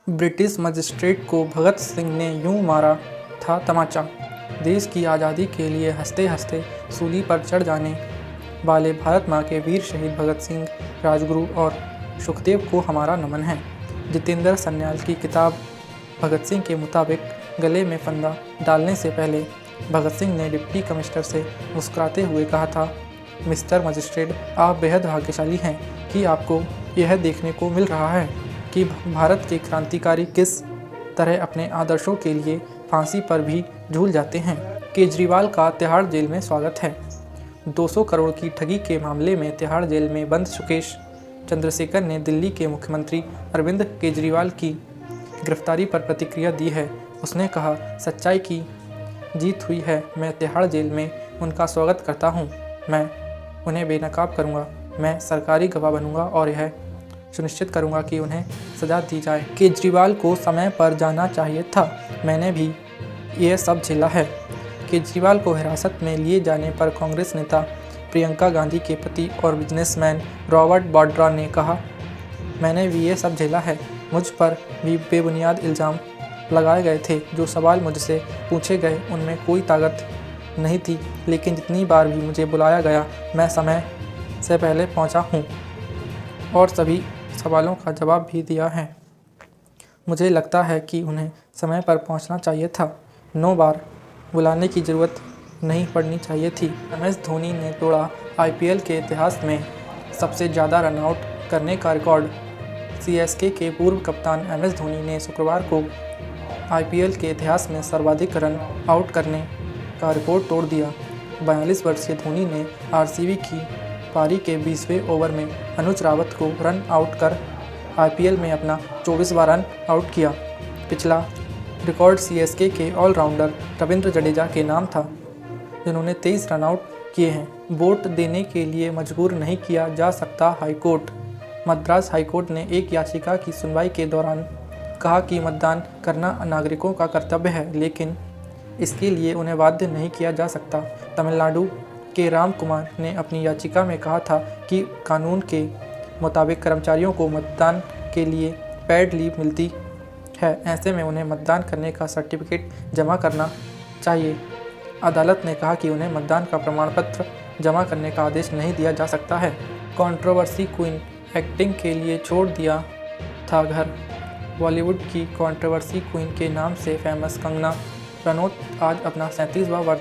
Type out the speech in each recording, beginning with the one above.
British magistrate को भगत सिंह ने यूं मारा था तमाचा। देश की आज़ादी के लिए हंसते हंसते सूली पर चढ़ जाने वाले भारत माँ के वीर शहीद भगत सिंह, राजगुरु और सुखदेव को हमारा नमन है। जितेंद्र सन्याल की किताब भगत सिंह के मुताबिक गले में फंदा डालने से पहले भगत सिंह ने डिप्टी कमिश्नर से मुस्कुराते हुए कहा था, मिस्टर मजिस्ट्रेट, आप बेहद भाग्यशाली हैं कि आपको यह देखने को मिल रहा है कि भारत के क्रांतिकारी किस तरह अपने आदर्शों के लिए फांसी पर भी झूल जाते हैं। केजरीवाल का तिहाड़ जेल में स्वागत है। 200 करोड़ की ठगी के मामले में तिहाड़ जेल में बंद सुकेश चंद्रशेखर ने दिल्ली के मुख्यमंत्री अरविंद केजरीवाल की गिरफ्तारी पर प्रतिक्रिया दी है। उसने कहा, सच्चाई की जीत हुई है। मैं तिहाड़ जेल में उनका स्वागत करता हूँ। मैं उन्हें बेनकाब करूँगा। मैं सरकारी गवाह बनूँगा और यह सुनिश्चित करूँगा कि उन्हें सज़ा दी जाए। केजरीवाल को समय पर जाना चाहिए था। मैंने भी यह सब झेला है। केजरीवाल को हिरासत में लिए जाने पर कांग्रेस नेता प्रियंका गांधी के पति और बिजनेसमैन रॉबर्ट वाड्रा ने कहा, मैंने भी ये सब झेला है। मुझ पर भी बेबुनियाद इल्ज़ाम लगाए गए थे। जो सवाल मुझसे पूछे गए उनमें कोई ताकत नहीं थी, लेकिन जितनी बार भी मुझे बुलाया गया मैं समय से पहले पहुंचा हूं और सभी सवालों का जवाब भी दिया है। मुझे लगता है कि उन्हें समय पर पहुंचना चाहिए था। 9 बार बुलाने की ज़रूरत नहीं पड़नी चाहिए थी। MS धोनी ने तोड़ा IPL के इतिहास में सबसे ज़्यादा रन आउट करने का रिकॉर्ड। CSK के पूर्व कप्तान MS धोनी ने शुक्रवार को IPL के इतिहास में सर्वाधिक रन आउट करने का रिकॉर्ड तोड़ दिया। 42 वर्षीय धोनी ने RCB की पारी के 20वें ओवर में अनुज रावत को रन आउट कर IPL में अपना 24वां रन आउट किया। पिछला रिकॉर्ड CSK के ऑलराउंडर रविंद्र जडेजा के नाम था, जिन्होंने 23 रन आउट किए हैं। वोट देने के लिए मजबूर नहीं किया जा सकता हाईकोर्ट। मद्रास हाईकोर्ट ने एक याचिका की सुनवाई के दौरान कहा कि मतदान करना नागरिकों का कर्तव्य है, लेकिन इसके लिए उन्हें बाध्य नहीं किया जा सकता। तमिलनाडु के राम कुमार ने अपनी याचिका में कहा था कि कानून के मुताबिक कर्मचारियों को मतदान के लिए पेड लीव मिलती है, ऐसे में उन्हें मतदान करने का सर्टिफिकेट जमा करना चाहिए। अदालत ने कहा कि उन्हें मतदान का प्रमाण पत्र जमा करने का आदेश नहीं दिया जा सकता है। कंट्रोवर्सी क्वीन एक्टिंग के लिए छोड़ दिया था घर। बॉलीवुड की कंट्रोवर्सी क्वीन के नाम से फेमस कंगना रनौत आज अपना 37वां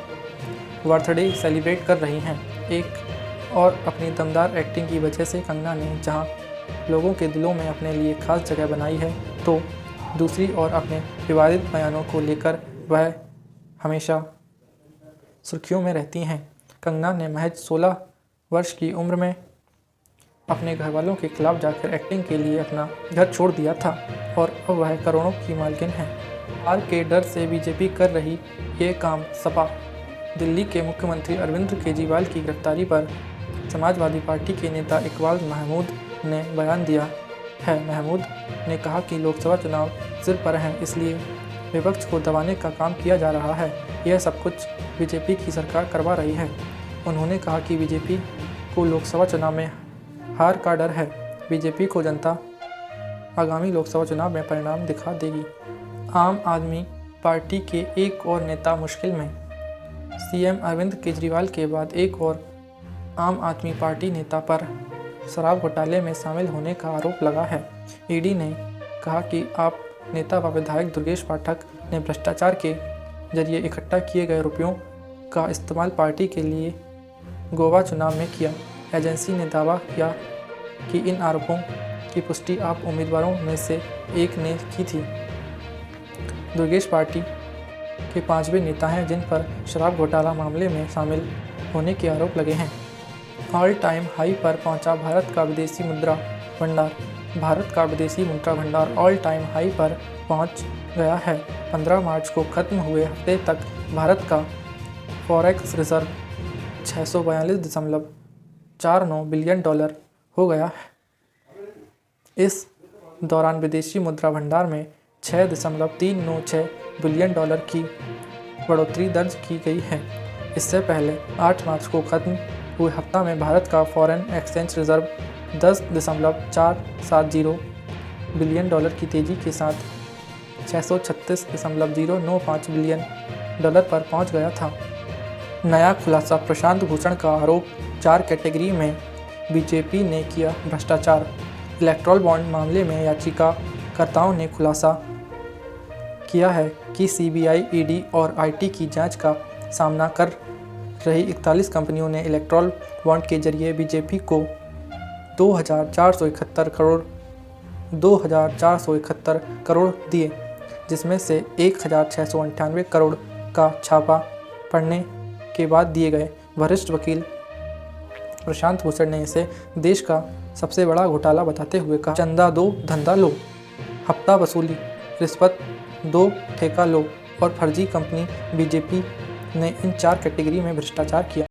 बर्थडे सेलिब्रेट कर रही हैं। एक और अपनी दमदार एक्टिंग की वजह से कंगना ने जहां लोगों के दिलों में अपने लिए खास जगह बनाई है, तो दूसरी ओर अपने विवादित बयानों को लेकर वह हमेशा सुर्खियों में रहती हैं। कंगना ने महज 16 वर्ष की उम्र में अपने घरवालों के खिलाफ जाकर एक्टिंग के लिए अपना घर छोड़ दिया था और अब वह करोड़ों की मालकिन है। हार के डर से बीजेपी कर रही ये काम सपा। दिल्ली के मुख्यमंत्री अरविंद केजरीवाल की गिरफ्तारी पर समाजवादी पार्टी के नेता इकबाल महमूद ने बयान दिया है। महमूद ने कहा कि लोकसभा चुनाव सिर पर हैं, इसलिए विपक्ष को दबाने का काम किया जा रहा है। यह सब कुछ बीजेपी की सरकार करवा रही है। उन्होंने कहा कि बीजेपी को लोकसभा चुनाव में हार का डर है। बीजेपी को जनता आगामी लोकसभा चुनाव में परिणाम दिखा देगी। आम आदमी पार्टी के एक और नेता मुश्किल में। CM अरविंद केजरीवाल के बाद एक और आम आदमी पार्टी नेता पर शराब घोटाले में शामिल होने का आरोप लगा है। ED ने कहा कि आप नेता व विधायक दुर्गेश पाठक ने भ्रष्टाचार के जरिए इकट्ठा किए गए रुपयों का इस्तेमाल पार्टी के लिए गोवा चुनाव में किया। एजेंसी ने दावा किया कि इन आरोपों की पुष्टि आप उम्मीदवारों में से एक ने की थी। दुर्गेश पार्टी के 5वें नेता हैं जिन पर शराब घोटाला मामले में शामिल होने के आरोप लगे हैं। ऑल टाइम हाई पर पहुंचा भारत का विदेशी मुद्रा भंडार। भारत का विदेशी मुद्रा भंडार ऑल टाइम हाई पर पहुंच गया है। 15 मार्च को खत्म हुए हफ्ते तक भारत का फॉरेक्स रिजर्व 642.49 बिलियन डॉलर हो गया है। इस दौरान विदेशी मुद्रा भंडार में 6.396 बिलियन डॉलर की बढ़ोतरी दर्ज की गई है। इससे पहले 8 मार्च को खत्म हुए हफ्ता में भारत का foreign exchange reserve 10.470 billion dollar की तेज़ी के साथ 636.095 बिलियन डॉलर पर पहुंच गया था। नया खुलासा प्रशांत भूषण का आरोप, 4 कैटेगरी में बीजेपी ने किया भ्रष्टाचार। इलेक्टोरल बॉन्ड मामले में याचिकाकर्ताओं ने खुलासा किया है कि सीबीआई, ईडी और आईटी की जांच का सामना कर रही 41 कंपनियों ने इलेक्टोरल बॉन्ड के जरिए बीजेपी को 2,471 करोड़ दिए, जिसमें से 1,698 करोड़ का छापा पड़ने के बाद दिए गए। वरिष्ठ वकील प्रशांत भूषण ने इसे देश का सबसे बड़ा घोटाला बताते हुए कहा, चंदा दो, धंधा लो, हफ्ता वसूली, रिश्वत दो, ठेका लो और फर्जी कंपनी। बीजेपी ने इन 4 कैटेगरी में भ्रष्टाचार किया।